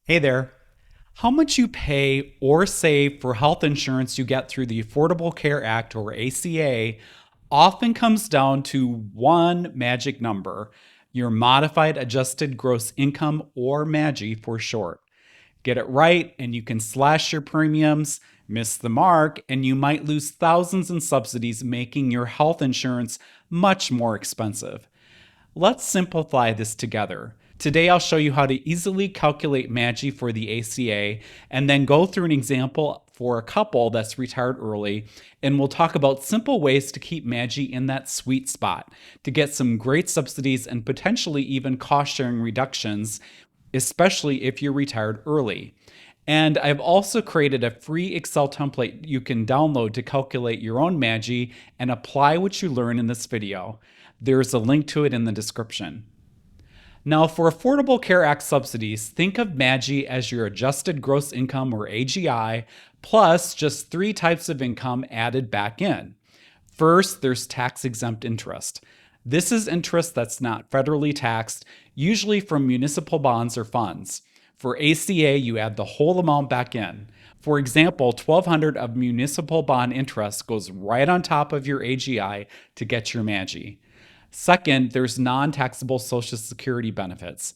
Hey there. How much you pay or save for health insurance you get through the Affordable Care Act or ACA often comes down to one magic number, your modified adjusted gross income or MAGI for short. Get it right and you can slash your premiums, miss the mark, and you might lose thousands in subsidies, making your health insurance much more expensive. Let's simplify this together. Today, I'll show you how to easily calculate MAGI for the ACA and then go through an example for a couple that's retired early. And we'll talk about simple ways to keep MAGI in that sweet spot to get some great subsidies and potentially even cost sharing reductions, especially if you're retired early. And I've also created a free Excel template you can download to calculate your own MAGI and apply what you learn in this video. There's a link to it in the description. Now, for Affordable Care Act subsidies, think of MAGI as your adjusted gross income or AGI, plus just three types of income added back in. First, there's tax-exempt interest. This is interest that's not federally taxed, usually from municipal bonds or funds. For ACA, you add the whole amount back in. For example, $1,200 of municipal bond interest goes right on top of your AGI to get your MAGI. Second, there's non-taxable Social Security benefits.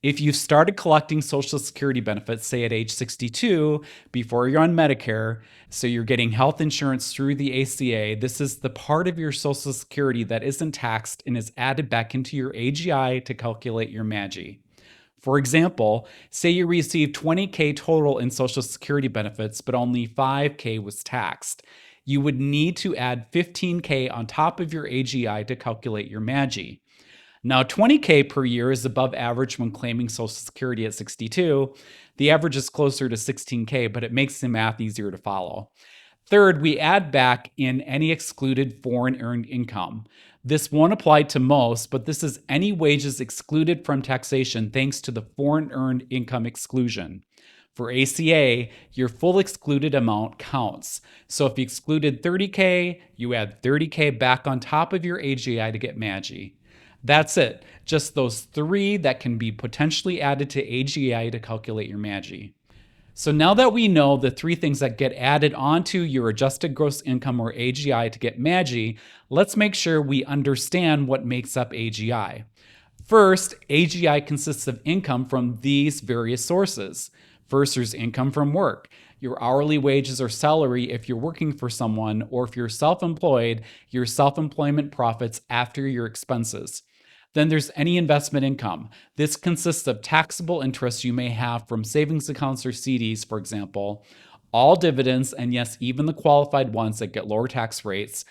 If you've started collecting Social Security benefits, say at age 62, before you're on Medicare, so you're getting health insurance through the ACA, this is the part of your Social Security that isn't taxed and is added back into your AGI to calculate your MAGI. For example, say you received $20K total in Social Security benefits, but only $5K was taxed. You would need to add $15K on top of your AGI to calculate your MAGI. Now, $20K per year is above average when claiming Social Security at 62. The average is closer to $16K, but it makes the math easier to follow. Third, we add back in any excluded foreign earned income. This won't apply to most, but this is any wages excluded from taxation thanks to the foreign earned income exclusion. For ACA, your full excluded amount counts. So if you excluded 30K, you add 30K back on top of your AGI to get MAGI. That's it. Just those three that can be potentially added to AGI to calculate your MAGI. So now that we know the three things that get added onto your adjusted gross income or AGI to get MAGI, let's make sure we understand what makes up AGI. First, AGI consists of income from these various sources. First, there's income from work, your hourly wages or salary if you're working for someone, or if you're self-employed, your self-employment profits after your expenses. Then there's any investment income. This consists of taxable interest you may have from savings accounts or CDs, for example, all dividends, and yes, even the qualified ones that get lower tax rates,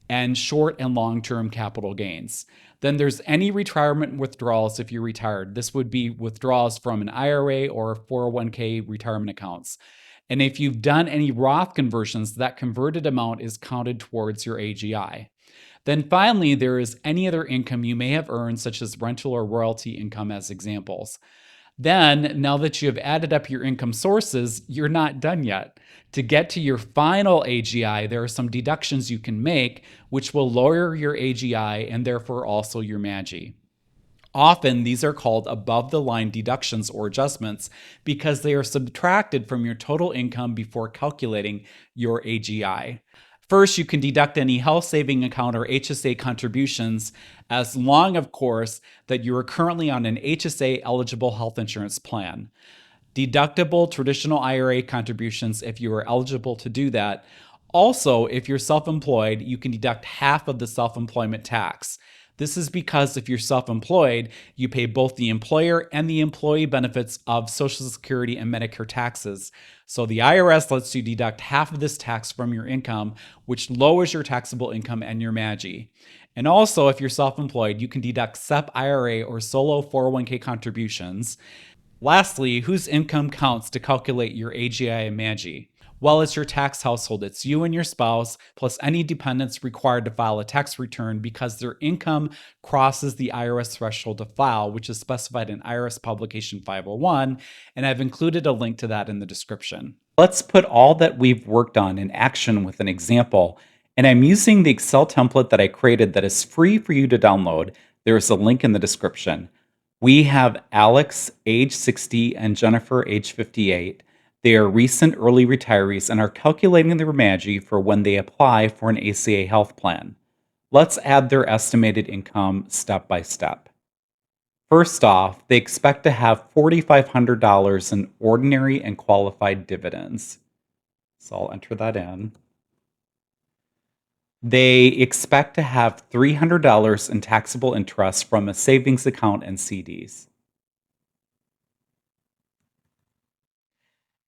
and short and long-term capital gains. Then there's any retirement withdrawals if you're retired. This would be withdrawals from an IRA or 401k retirement accounts. And if you've done any Roth conversions, that converted amount is counted towards your AGI. Then finally, there is any other income you may have earned, such as rental or royalty income as examples. Then, now that you have added up your income sources, you're not done yet. To get to your final AGI, there are some deductions you can make, which will lower your AGI and therefore also your MAGI. Often, these are called above-the-line deductions or adjustments because they are subtracted from your total income before calculating your AGI. First, you can deduct any health saving account or HSA contributions as long, of course, that you are currently on an HSA eligible health insurance plan. Deductible traditional IRA contributions if you are eligible to do that. Also, if you're self-employed, you can deduct half of the self-employment tax. This is because if you're self-employed, you pay both the employer and the employee benefits of Social Security and Medicare taxes. So the IRS lets you deduct half of this tax from your income, which lowers your taxable income and your MAGI. And also, if you're self-employed, you can deduct SEP IRA or solo 401k contributions. Lastly, whose income counts to calculate your AGI and MAGI? Well, it's your tax household. It's you and your spouse, plus any dependents required to file a tax return because their income crosses the IRS threshold to file, which is specified in IRS Publication 501, and I've included a link to that in the description. Let's put all that we've worked on in action with an example, and I'm using the Excel template that I created that is free for you to download. There is a link in the description. We have Alex, age 60, and Jennifer, age 58. They are recent early retirees and are calculating their MAGI for when they apply for an ACA health plan. Let's add their estimated income step by step. First off, they expect to have $4,500 in ordinary and qualified dividends. So I'll enter that in. They expect to have $300 in taxable interest from a savings account and CDs.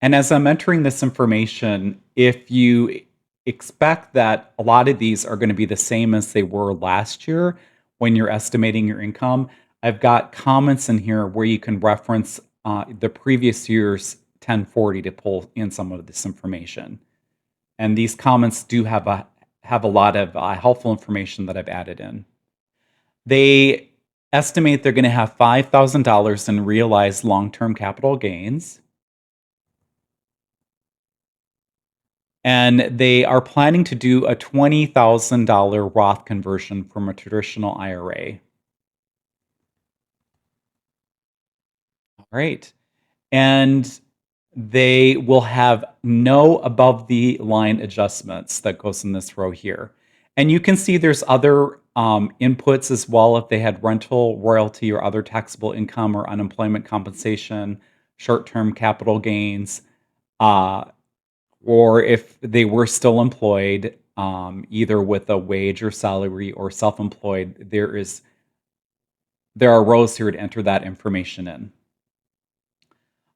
And as I'm entering this information, if you expect that a lot of these are going to be the same as they were last year when you're estimating your income, I've got comments in here where you can reference the previous year's 1040 to pull in some of this information. And these comments do have a lot of helpful information that I've added in. They estimate they're going to have $5,000 in realized long-term capital gains. And they are planning to do a $20,000 Roth conversion from a traditional IRA. All right. And they will have no above the line adjustments that goes in this row here. And you can see there's other inputs as well if they had rental, royalty, or other taxable income or unemployment compensation, short-term capital gains, or if they were still employed, either with a wage or salary or self-employed, there are rows here to enter that information in.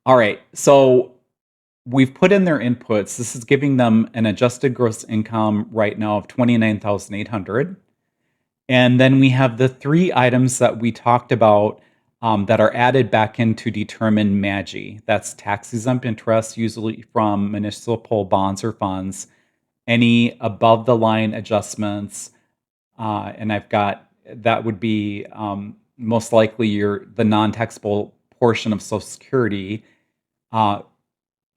All right, so we've put in their inputs. This is giving them an adjusted gross income right now of $29,800. And then we have the three items that we talked about that are added back in to determine MAGI. That's tax-exempt interest, usually from municipal bonds or funds, any above-the-line adjustments, and I've got that would be most likely the non-taxable portion of Social Security.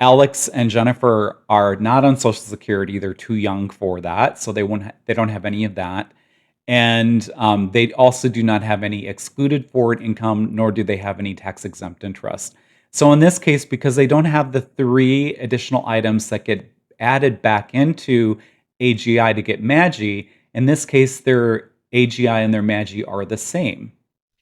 Alex and Jennifer are not on Social Security; they're too young for that, so they don't have any of that. And they also do not have any excluded forward income, nor do they have any tax-exempt interest. So in this case, because they don't have the three additional items that get added back into AGI to get MAGI, in this case, their AGI and their MAGI are the same.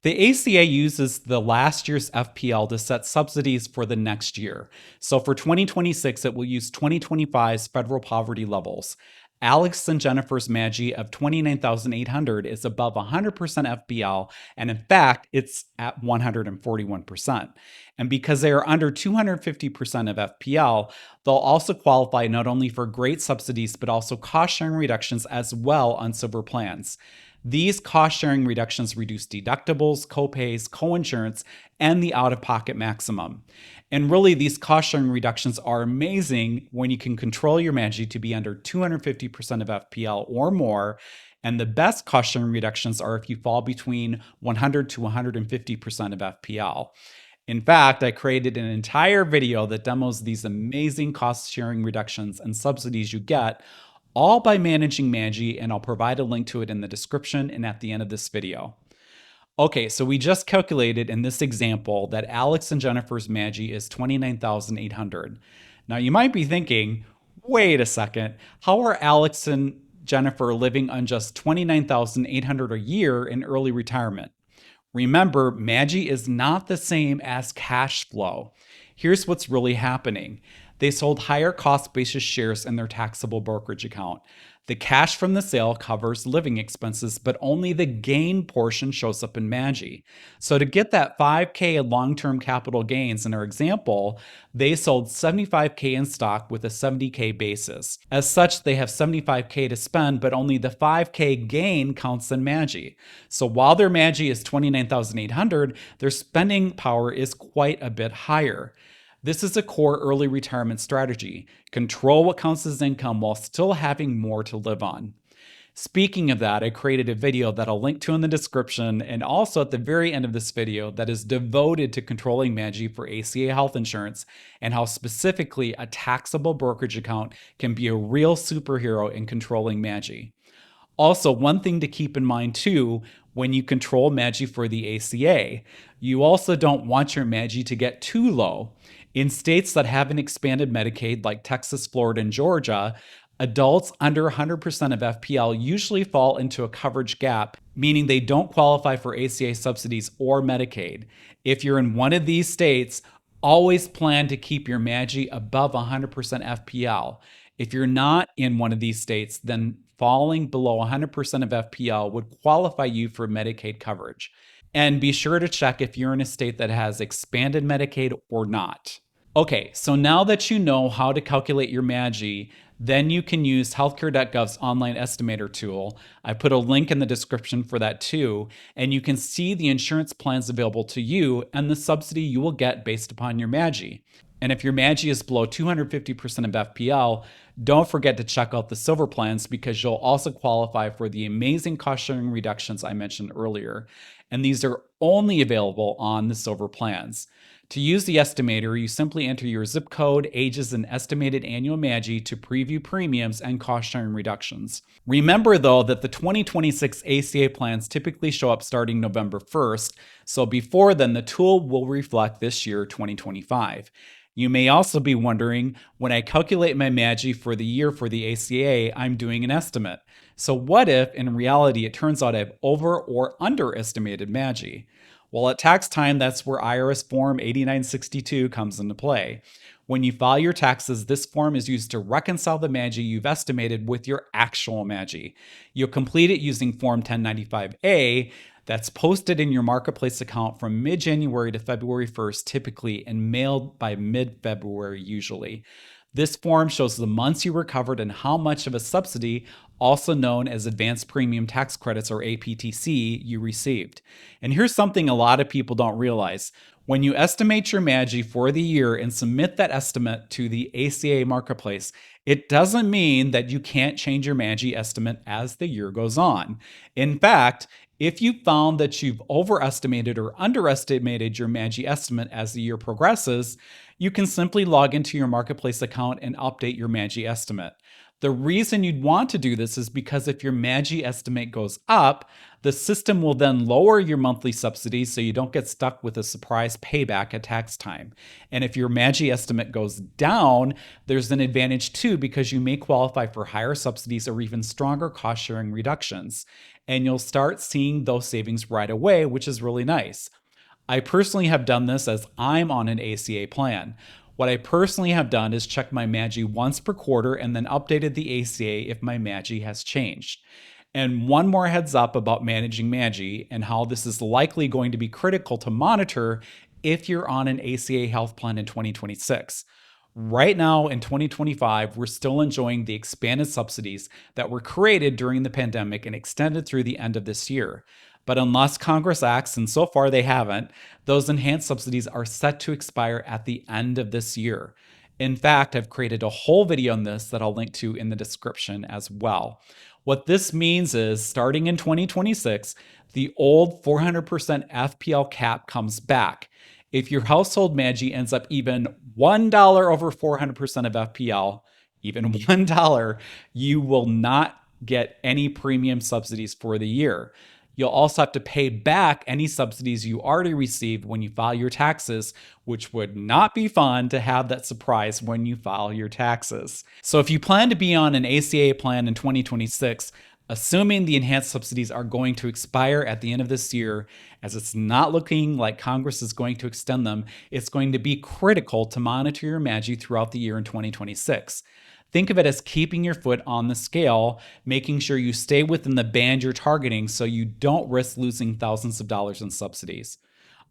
The ACA uses the last year's FPL to set subsidies for the next year. So for 2026, it will use 2025's federal poverty levels. Alex and Jennifer's MAGI of $29,800 is above 100% FPL, and in fact, it's at 141%. And because they are under 250% of FPL, they'll also qualify not only for great subsidies, but also cost sharing reductions as well on silver plans. These cost sharing reductions reduce deductibles, copays, coinsurance, and the out of pocket maximum. And really, these cost sharing reductions are amazing when you can control your MAGI to be under 250% of FPL or more. And the best cost sharing reductions are if you fall between 100 to 150% of FPL. In fact, I created an entire video that demos these amazing cost sharing reductions and subsidies you get, all by managing MAGI, and I'll provide a link to it in the description and at the end of this video. Okay, so we just calculated in this example that Alex and Jennifer's MAGI is $29,800. Now you might be thinking, wait a second, how are Alex and Jennifer living on just $29,800 a year in early retirement? Remember, MAGI is not the same as cash flow. Here's what's really happening. They sold higher cost basis shares in their taxable brokerage account. The cash from the sale covers living expenses, but only the gain portion shows up in MAGI. So to get that $5K in long-term capital gains in our example, they sold $75K in stock with a $70K basis. As such, they have $75K to spend, but only the $5K gain counts in MAGI. So while their MAGI is $29,800, their spending power is quite a bit higher. This is a core early retirement strategy. Control what counts as income while still having more to live on. Speaking of that, I created a video that I'll link to in the description and also at the very end of this video that is devoted to controlling MAGI for ACA health insurance and how specifically a taxable brokerage account can be a real superhero in controlling MAGI. Also, one thing to keep in mind too, when you control MAGI for the ACA, you also don't want your MAGI to get too low. In states that haven't expanded Medicaid, like Texas, Florida, and Georgia, adults under 100% of FPL usually fall into a coverage gap, meaning they don't qualify for ACA subsidies or Medicaid. If you're in one of these states, always plan to keep your MAGI above 100% FPL. If you're not in one of these states, then falling below 100% of FPL would qualify you for Medicaid coverage. And be sure to check if you're in a state that has expanded Medicaid or not. Okay, so now that you know how to calculate your MAGI, then you can use Healthcare.gov's online estimator tool. I put a link in the description for that too, and you can see the insurance plans available to you and the subsidy you will get based upon your MAGI. And if your MAGI is below 250% of FPL, don't forget to check out the silver plans because you'll also qualify for the amazing cost sharing reductions I mentioned earlier. And these are only available on the silver plans. To use the estimator, you simply enter your zip code, ages, and estimated annual MAGI to preview premiums and cost sharing reductions. Remember, though, that the 2026 ACA plans typically show up starting November 1st, so before then, the tool will reflect this year, 2025. You may also be wondering, when I calculate my MAGI for the year for the ACA, I'm doing an estimate. So what if, in reality, it turns out I've over or underestimated MAGI? Well, at tax time, that's where IRS Form 8962 comes into play. When you file your taxes, this form is used to reconcile the MAGI you've estimated with your actual MAGI. You'll complete it using Form 1095A that's posted in your marketplace account from mid-January to February 1st, typically, and mailed by mid-February usually. This form shows the months you recovered and how much of a subsidy, also known as advanced premium tax credits or APTC, you received. And here's something a lot of people don't realize. When you estimate your MAGI for the year and submit that estimate to the ACA marketplace, it doesn't mean that you can't change your MAGI estimate as the year goes on. In fact, if you found that you've overestimated or underestimated your MAGI estimate as the year progresses, you can simply log into your marketplace account and update your MAGI estimate. The reason you'd want to do this is because if your MAGI estimate goes up, the system will then lower your monthly subsidies so you don't get stuck with a surprise payback at tax time. And if your MAGI estimate goes down, there's an advantage too because you may qualify for higher subsidies or even stronger cost sharing reductions. And you'll start seeing those savings right away, which is really nice. I personally have done this as I'm on an ACA plan. What I personally have done is check my MAGI once per quarter and then updated the ACA if my MAGI has changed. And one more heads up about managing MAGI and how this is likely going to be critical to monitor if you're on an ACA health plan in 2026. Right now in 2025, we're still enjoying the expanded subsidies that were created during the pandemic and extended through the end of this year. But unless Congress acts, and so far they haven't, those enhanced subsidies are set to expire at the end of this year. In fact, I've created a whole video on this that I'll link to in the description as well. What this means is, starting in 2026, the old 400% FPL cap comes back. If your household MAGI ends up even $1 over 400% of FPL, even $1, you will not get any premium subsidies for the year. You'll also have to pay back any subsidies you already received when you file your taxes, which would not be fun to have that surprise when you file your taxes. So if you plan to be on an ACA plan in 2026, assuming the enhanced subsidies are going to expire at the end of this year, as it's not looking like Congress is going to extend them, it's going to be critical to monitor your MAGI throughout the year in 2026. Think of it as keeping your foot on the scale, making sure you stay within the band you're targeting so you don't risk losing thousands of dollars in subsidies.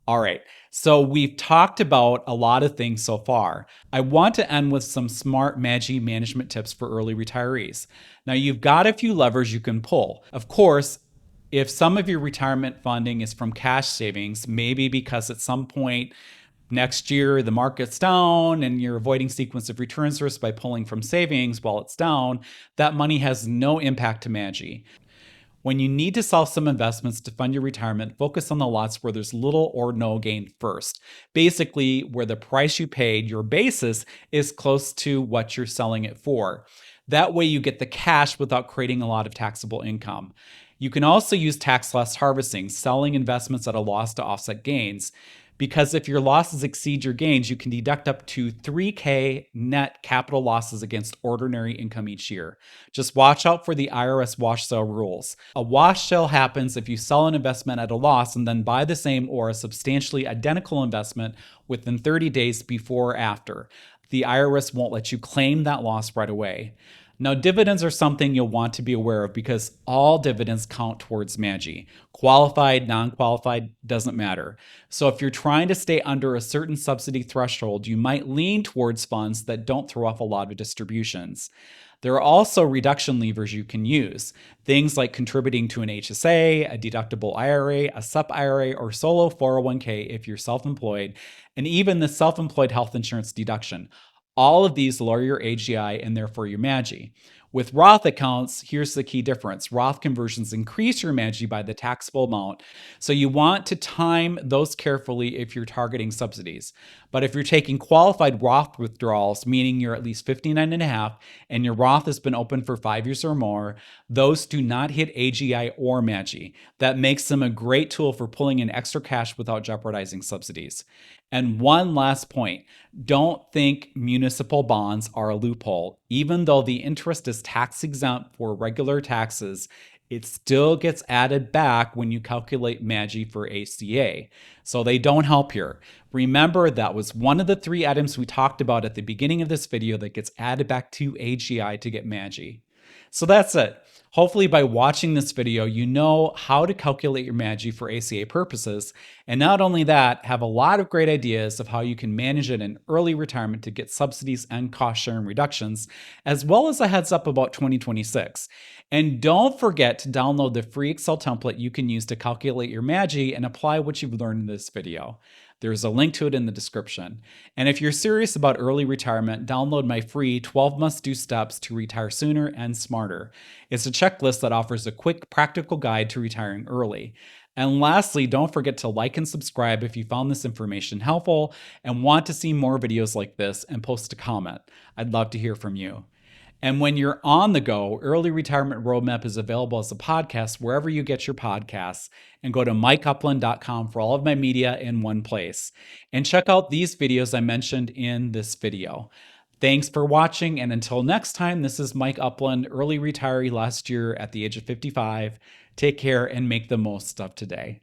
All right, so we've talked about a lot of things so far. I want to end with some smart MAGI management tips for early retirees. Now, you've got a few levers you can pull. Of course, if some of your retirement funding is from cash savings, maybe because at some point next year the market's down and you're avoiding sequence of returns risk by pulling from savings while it's down, that money has no impact to MAGI. When you need to sell some investments to fund your retirement, focus on the lots where there's little or no gain first. Basically, where the price you paid, your basis, is close to what you're selling it for. That way you get the cash without creating a lot of taxable income. You can also use tax loss harvesting, selling investments at a loss to offset gains. Because if your losses exceed your gains, you can deduct up to 3K net capital losses against ordinary income each year. Just watch out for the IRS wash sale rules. A wash sale happens if you sell an investment at a loss and then buy the same or a substantially identical investment within 30 days before or after. The IRS won't let you claim that loss right away. Now, dividends are something you'll want to be aware of because all dividends count towards MAGI. Qualified, non-qualified, doesn't matter. So if you're trying to stay under a certain subsidy threshold, you might lean towards funds that don't throw off a lot of distributions. There are also reduction levers you can use. Things like contributing to an HSA, a deductible IRA, a SEP IRA, or solo 401k if you're self-employed, and even the self-employed health insurance deduction. All of these lower your AGI and therefore your MAGI. With Roth accounts, here's the key difference. Roth conversions increase your MAGI by the taxable amount, so you want to time those carefully if you're targeting subsidies. But if you're taking qualified Roth withdrawals, meaning you're at least 59 and a half and your Roth has been open for 5 years or more, those do not hit AGI or MAGI. That makes them a great tool for pulling in extra cash without jeopardizing subsidies. And one last point, don't think municipal bonds are a loophole. Even though the interest is tax exempt for regular taxes, it still gets added back when you calculate MAGI for ACA. So they don't help here. Remember, that was one of the 3 items we talked about at the beginning of this video that gets added back to AGI to get MAGI. So that's it. Hopefully by watching this video, you know how to calculate your MAGI for ACA purposes, and not only that, have a lot of great ideas of how you can manage it in early retirement to get subsidies and cost sharing reductions, as well as a heads up about 2026. And don't forget to download the free Excel template you can use to calculate your MAGI and apply what you've learned in this video. There's a link to it in the description. And if you're serious about early retirement, download my free 12 must-do steps to retire sooner and smarter. It's a checklist that offers a quick, practical guide to retiring early. And lastly, don't forget to like and subscribe if you found this information helpful and want to see more videos like this, and post a comment. I'd love to hear from you. And when you're on the go, Early Retirement Roadmap is available as a podcast wherever you get your podcasts. And go to MikeUpland.com for all of my media in one place. And check out these videos I mentioned in this video. Thanks for watching, and until next time, this is Mike Upland, early retiree last year at the age of 55. Take care and make the most of today.